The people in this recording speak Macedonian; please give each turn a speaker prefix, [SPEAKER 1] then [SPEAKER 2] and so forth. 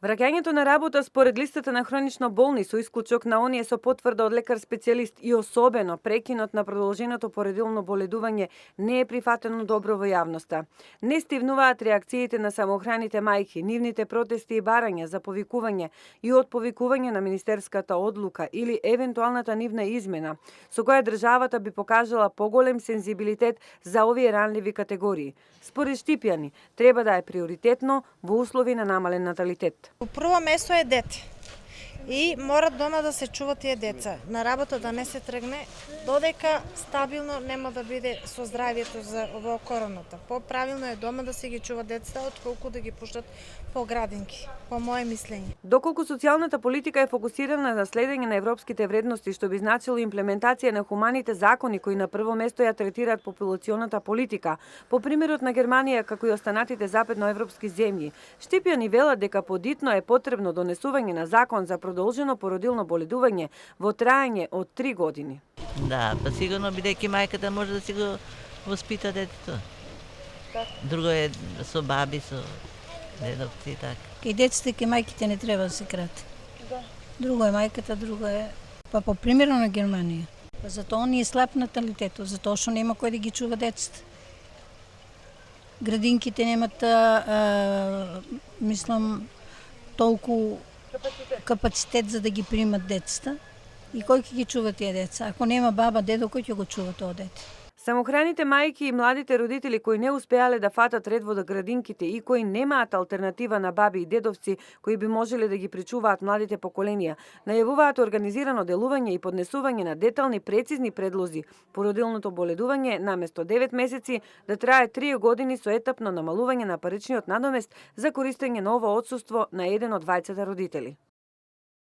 [SPEAKER 1] Враќањето на работа според листата на хронично болни со исклучок на оние со потврда од лекар специјалист и особено прекинот на продолженото поредилно боледување не е прифатено добро во јавноста. Не стивнуваат реакциите на самоохраните мајки, нивните протести и барања за повикување и отповикување на министерската одлука или евентуалната нивна измена, со која државата би покажала поголем сензибилитет за овие ранливи категории. Според Штипјани, треба да е приоритетно во услови на намален наталитет.
[SPEAKER 2] Во прво место е дете. И мора дома да се чува тие деца. На работа да не се тргне, додека стабилно нема да биде со здравието за во короната. Поправилно е дома да се ги чува децата, отколку да ги пуштат по градинки, по моje мислење.
[SPEAKER 1] Доколку социјалната политика е фокусирана на следење на европските вредности, што би значило имплементација на хуманите закони кои на прво место ја третираат популационата политика, по примерот на Германија како и останатите западноевропски земји, Штипјани велат дека подитно е потребно донесување на закон за продолжено породилно боледување во траење од 3 години.
[SPEAKER 3] Да, па сигурно бидејќи мајката може да си го воспита детето. Друго е со баби, со дедовци и така.
[SPEAKER 4] Кај децата, кај мајките не треба да се крати. Друго е мајката, друго е... Па по примерно на Германија. Па затоа ни е слаб наталитетот, затоа што нема кој да ги чува децата. Градинките немат, мислам, толку капацитет за да ги примат децата. И кој ќе ги чува тие деца? Ако нема баба, дедо, кој ќе го чува тоа дете?
[SPEAKER 1] Самохраните мајки и младите родители кои не успеале да фатат ред во градинките и кои немаат алтернатива на баби и дедовци кои би можеле да ги причуваат младите поколенија, најавуваат организирано делување и поднесување на детални прецизни предлози породилното боледување наместо 9 месеци да трае 3 години со етапно намалување на паричниот надомест за користење на ово отсуство на еден од двајцата родители.